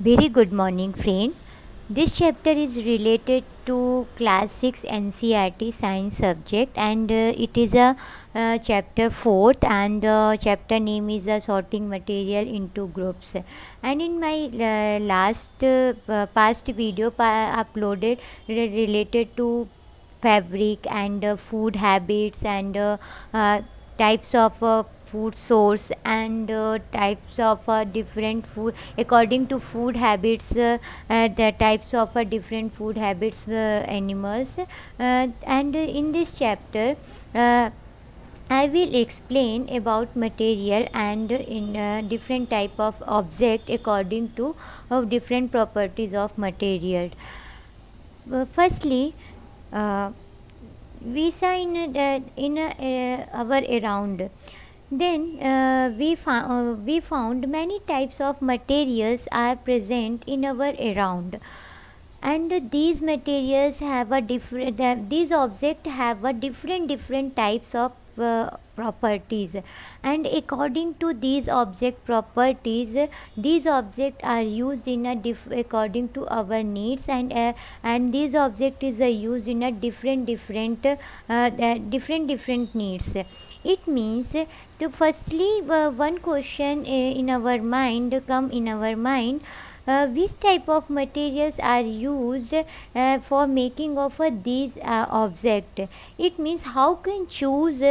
Very good morning, friend. This chapter is related to class 6 NCERT science subject, and it is a chapter 4th, and the chapter name is sorting material into groups. And in my past video uploaded related to fabric and food habits and types of food source and types of different food according to food habits, the types of different food habits animals, and in this chapter I will explain about material and in different type of object according to different properties of material. Firstly, uh, we saw our around. Then we found many types of materials are present in our around, and these materials have a different. These objects have a different types of properties, and according to these object properties, these objects are used in a according to our needs, and these object is used in a different needs. It means to firstly one question in our mind come in our mind, which type of materials are used for making of these object. It means how can choose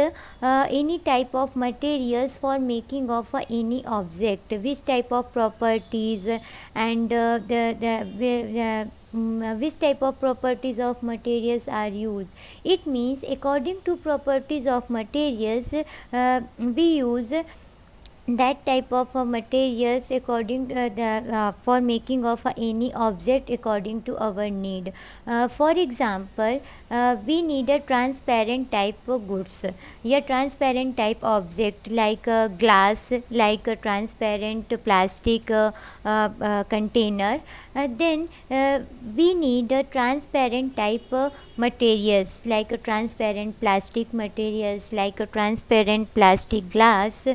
any type of materials for making of any object, which type of properties, and which type of properties of materials are used. It means according to properties of materials, we use that type of materials according to for making of any object according to our need. For example, we need a transparent type of goods, a transparent type object like glass, like a transparent plastic container. Then we need a transparent type materials like a transparent plastic materials, like a transparent plastic glass,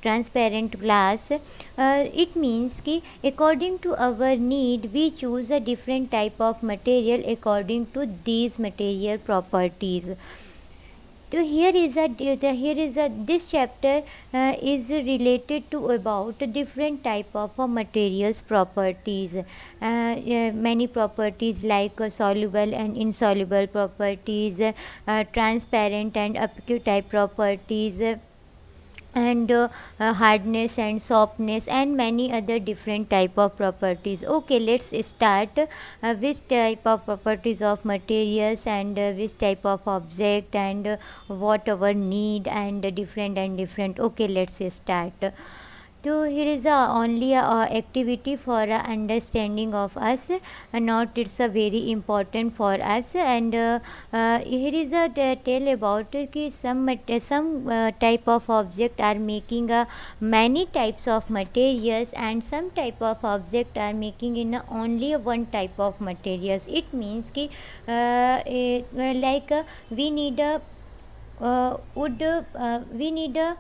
transparent glass. It means ki according to our need we choose a different type of material according to these material properties. So here is a this chapter is related to about different type of materials properties. Many properties like soluble and insoluble properties, transparent and opaque type properties, and hardness and softness, and many other different type of properties. Okay, let's start which type of properties of materials, and which type of object, and what our need, and different. Okay, let's start. So here is only a activity for understanding of us, not it's a very important for us. And here is a tale about कि some type of object are making many types of materials, and some type of object are making in only one type of materials. It means कि like we need a wood, we need a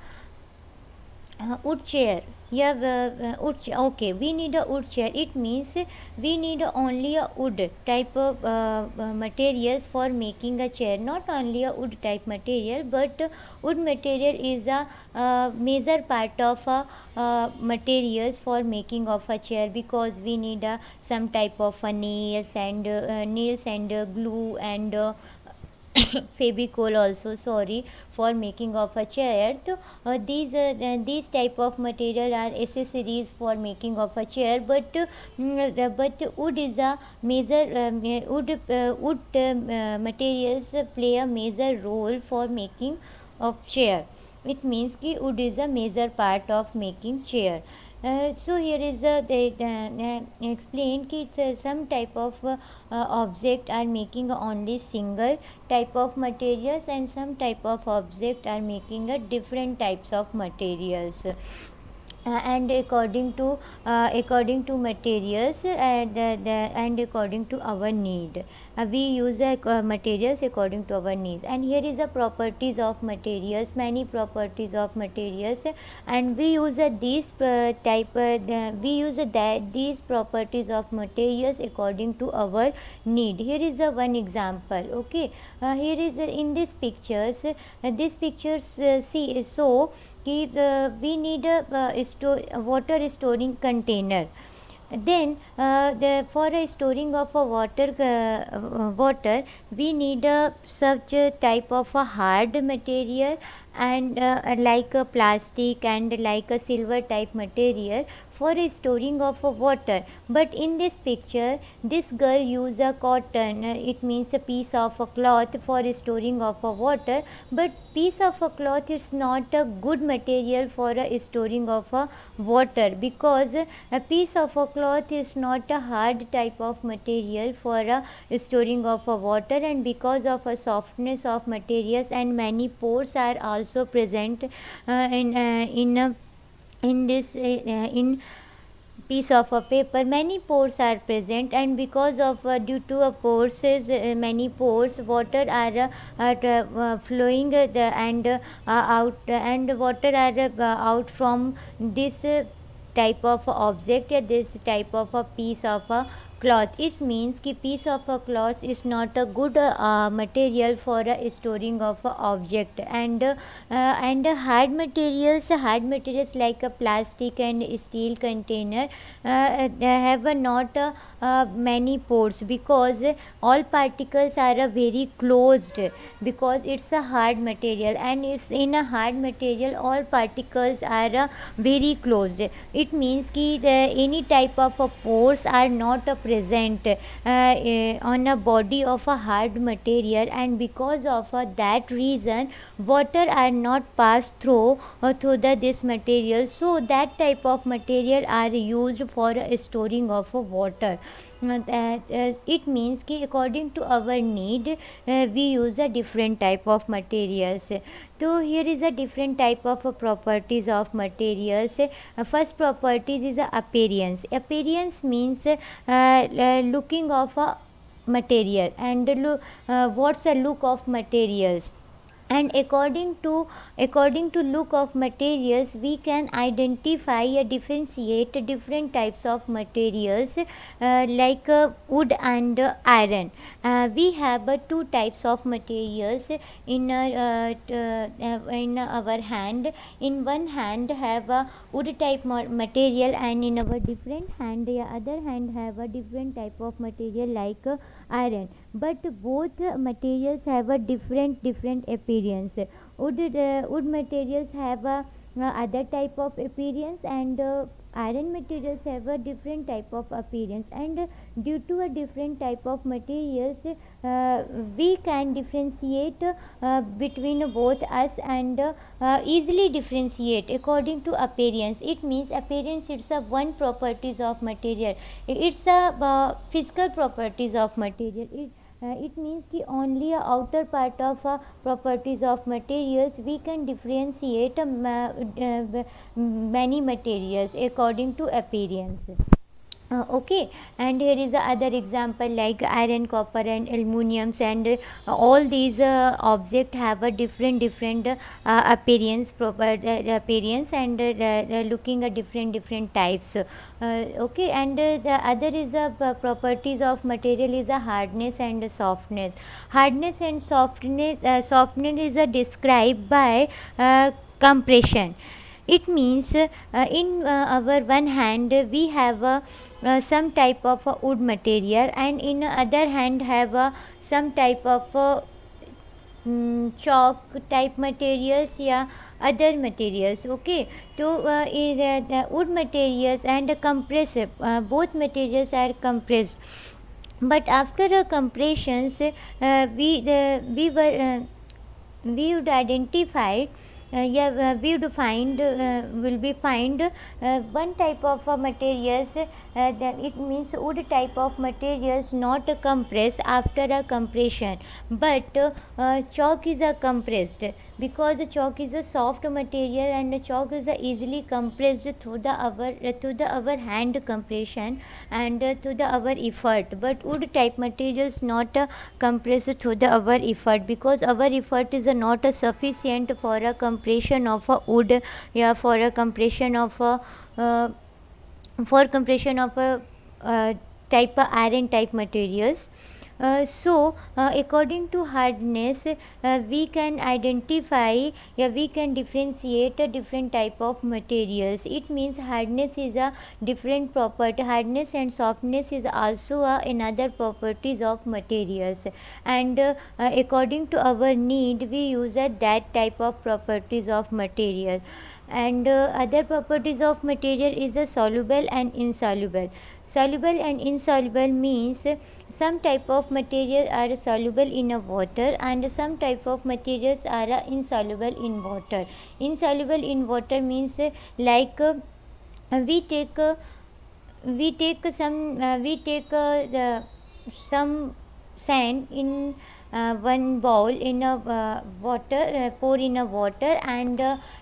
wood chair. Yeah, okay, we need a wood chair. It means we need only a wood type of materials for making a chair. Not only a wood type material, but wood material is a major part of materials for making of a chair, because we need some type of nails and glue and fevicol also, sorry, for making of a chair. So these type of material are accessories for making of a chair, but wood is a major materials play a major role for making of chair. It means ki wood is a major part of making chair. So here is they explain कि some type of object are making only single type of materials, and some type of object are making a different types of materials. and according to materials and according to our need. We use materials according to our needs, and here is the properties of materials, many properties of materials, and we use these properties of materials according to our need. Here is one example. Okay, here is in these pictures, these pictures see so कि we need a water storing container. Then for a storing of a water we need such a type of a hard material, and like a plastic and like a silver type material for a storing of a water. But in this picture this girl use a cotton, it means a piece of a cloth for storing of a water. But piece of a cloth is not a good material for a storing of a water, because a piece of a cloth is not a hard type of material for a storing of a water, and because of a softness of materials and many pores are also present in this in piece of a paper. Many pores are present, and because of due to a pores many pores, water are flowing out, and water are out from this type of object, this type of a piece of a cloth. It means कि piece of a cloth is not a good material for storing of a object. And hard materials like a plastic and steel container they have not many pores, because all particles are very closed, because it's a hard material, and it's in a hard material all particles are very closed. It means कि any type of pores are not present on a body of a hard material, and because of that reason water are not passed through this material. So that type of material are used for storing of water. It means कि according to our need we use a different type of materials. So here is a different type of properties of materials. First properties is appearance. Appearance means looking of a material, and what's the look of materials. And according to look of materials we can identify or differentiate different types of materials, like wood and iron. We have two types of materials in our hand. In one hand have a wood type material, and in our different hand, the other hand have a different type of material like iron. But both materials have a different appearance. Wood materials have a other type of appearance, and iron materials have a different type of appearance. And due to a different type of materials we can differentiate between both us, and easily differentiate according to appearance. It means appearance, it's a one properties of material, it's a physical properties of material. It means कि only a outer part of properties of materials we can differentiate many materials according to appearance. Okay, and here is the other example like iron, copper and aluminums, and all these objects have a different appearance, appearance, and looking at different types. Okay, and the other is the properties of material is a hardness and softness. Hardness and softness is described by compression. It means in our one hand we have some type of wood material, and in other hand have some type of chalk type materials, yeah, other materials. Okay, so the wood materials and compressive, both materials are compressed. But after compressions we would identify we would find will be find one type of materials, that it means wood type of materials not compressed after a compression, but chalk is compressed, because the chalk is a soft material and the chalk is easily compressed through the our hand compression and through the our effort, but wood type materials not compressed through the our effort, because our effort is not sufficient for a compression of a wood, yeah, for a compression of a uh, for compression of a type of iron type materials. According to hardness, we can identify, yeah, we can differentiate a different type of materials. It means hardness is a different property. Hardness and softness is also another properties of materials, and according to our need, we use that type of properties of material. And other properties of material is a soluble and insoluble. Soluble and insoluble means some type of material are soluble in a water and some type of materials are insoluble in water. Insoluble in water means like we take we take some sand in one bowl in a water, pour in a water, and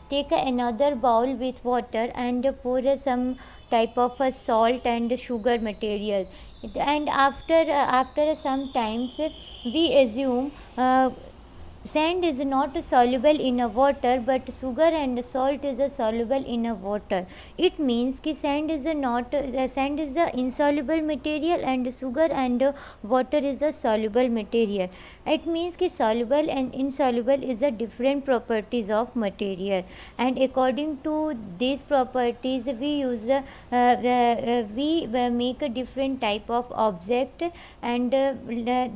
take another bowl with water and pour some type of salt and sugar material. And after some times we assume sand is not soluble in a water, but sugar and salt is soluble in a water. It means कि sand is sand is a insoluble material and sugar and water is a soluble material. It means कि soluble and insoluble is a different properties of material, and according to these properties we use we make a different type of object, and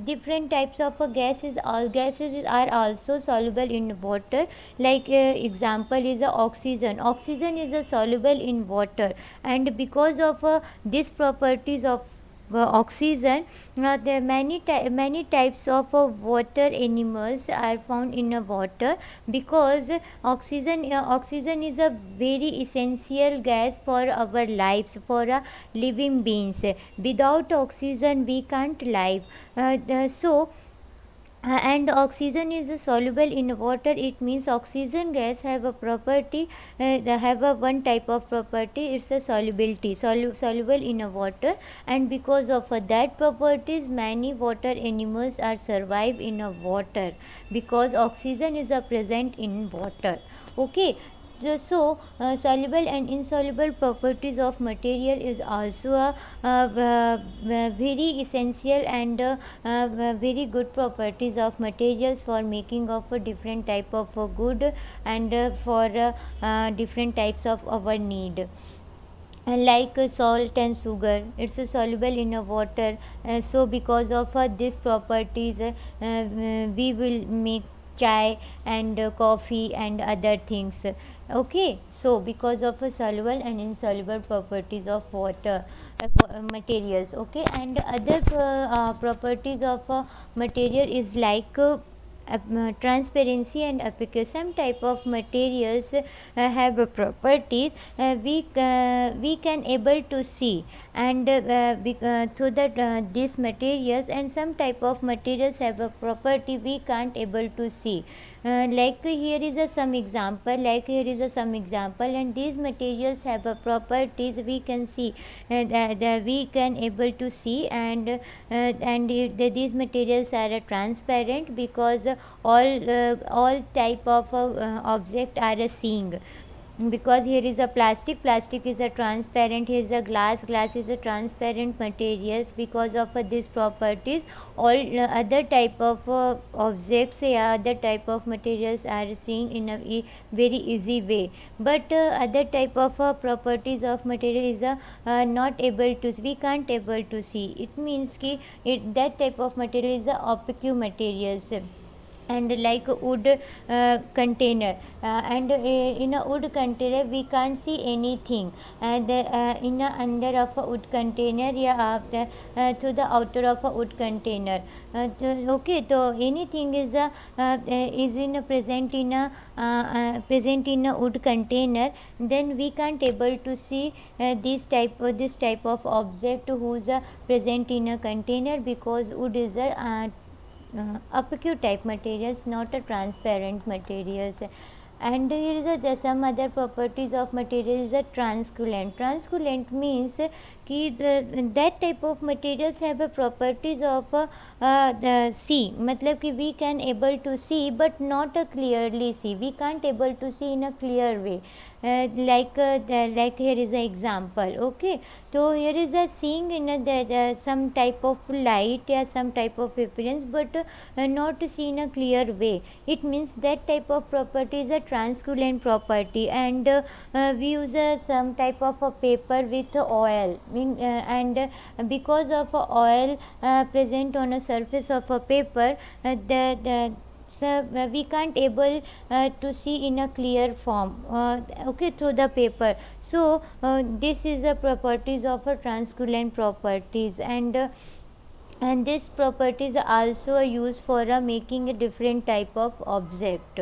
different types of gases. All gases are also soluble in water, like example is oxygen. Oxygen is soluble in water, and because of these properties of oxygen, there are many types of water animals are found in water, because oxygen is a very essential gas for our lives, for living beings. Without oxygen we can't live. And oxygen is soluble in water. It means oxygen gas have a property, they have a one type of property, it's a solubility, soluble in a water, and because of that properties many water animals are survive in a water, because oxygen is present in water. Okay. Soluble and insoluble properties of material is also very essential and very good properties of materials for making of a different type of good, and for different types of our need. And like salt and sugar, it's soluble in water, so because of these properties we will make chai and coffee and other things. Okay, so because of soluble and insoluble properties of water, materials. Okay, and other properties of material is like transparency and opaque. Some type of materials have properties we can able to see, and through that these materials, and some type of materials have a property we can't able to see. Like here is some example, and these materials have a properties we can see, that we can able to see, these materials are transparent, because all type of object are seeing, because here is a plastic is a transparent, here is a glass is a transparent materials. Because of these properties all other type of objects, yeah, other type of materials are seeing in a very easy way, but other type of properties of material is not able to, we can't able to see. It means ki that type of material is opaque materials. And like wood container, and in a wood container we can't see anything, and in a under of a wood container, yeah, through the outer of a wood container. Okay, so anything is in a present in a wood container, then we can't able to see this type of object who's present in a container, because wood is opaque type materials, not a transparent materials. And here is some other properties of material is a transculent. Transculent means that type of materials have a properties of see, मतलब कि we can able to see but not a clearly see, we can't able to see in a clear way. Like here is an example. Okay, so here is a seeing in some type of light or some type of appearance, but not seen a clear way. It means that type of property is a transculent property. And we use some type of a paper with oil and because of oil present on a surface of a paper, the so we can't able to see in a clear form, okay, through the paper. So this is the properties of a transculent properties. And these properties are also used for making a different type of object.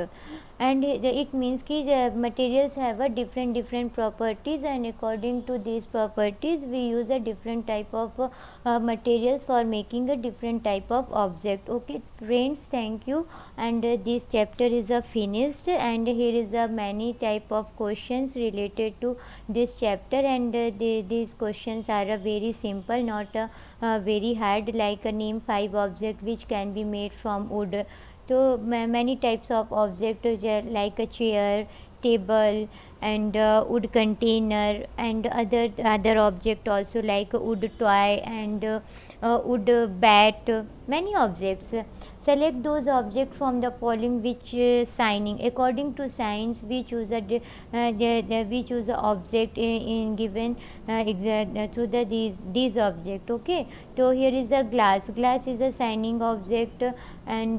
And it means कि the materials have a different properties, and according to these properties we use a different type of materials for making a different type of object. Okay friends, thank you. And this chapter is finished, and here is many type of questions related to this chapter. And these questions are very simple, not very hard, like name 5 objects which can be made from wood. So many types of objects like a chair, table, and wood container, and other object also like a wood toy and wood bat, many objects. Select those objects from the following which signing. According to science, we choose we choose a object in given through these object. Okay, so here is a glass. Glass is a signing object, and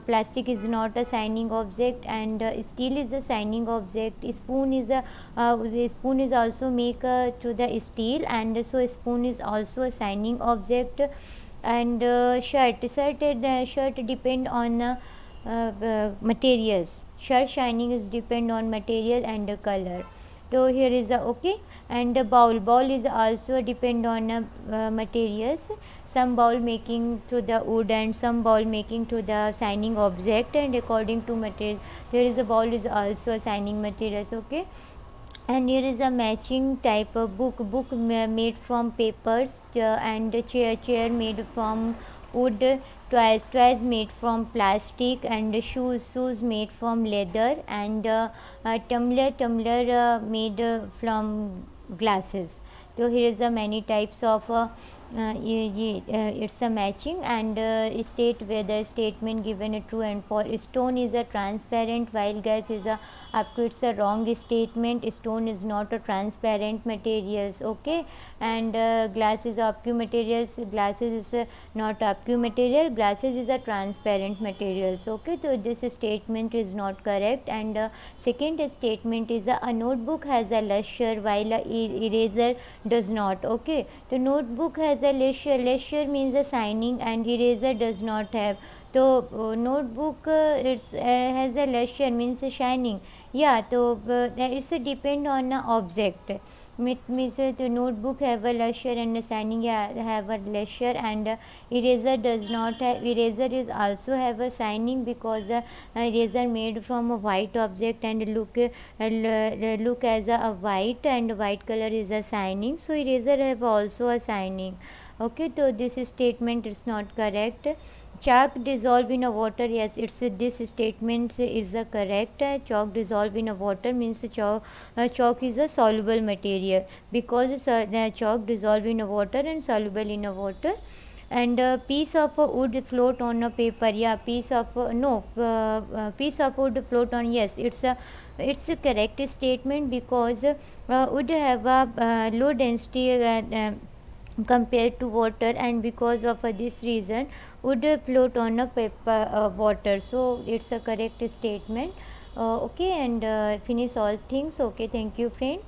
plastic is not a signing object, and steel is a signing object. Spoon is a the spoon is also make to the steel, and so spoon is also a signing object. And shirt depend on materials. Shirt shining is depend on material and color. So here is a okay. And the bowl is also depend on materials. Some bowl making through the wood, and some bowl making through the signing object, and according to material there is a bowl is also a signing materials. Okay, and here is a matching type of book made from papers, and chair made from wood, toys made from plastic, and shoes made from leather, and tumbler made from glasses. So here is a many types of it's a matching. And state whether statement given a true and false. Stone is a transparent while gas is a आपको it's a wrong statement. Stone is not a transparent materials. Okay, and glass is opaque materials. Glasses is not opaque material. Glasses is a transparent materials. Okay, so this statement is not correct. And second statement is a notebook has a lustre while a eraser does not. Okay, the notebook has a lustre means a signing, and eraser does not have. So notebook has a lustre means a shining. Yeah, so it's a depend on a object. It means the notebook have a lustre and a shining, yeah, have a lustre. And eraser does not have. Eraser is also have a shining because eraser made from a white object and look as a white, and white color is a shining. So eraser have also a shining. Okay, so this statement is not correct. Chalk dissolve in a water. Yes, it's this statement is a correct. Chalk dissolve in a water means chalk is a soluble material because the chalk dissolve in a water and soluble in a water. And a piece of wood float on a paper. Yeah, piece of piece of wood float on. Yes, it's a correct statement because would have a low density compared to water, and because of this reason would float on a paper water. So it's a correct statement. Okay, and finish all things. Okay, thank you friend.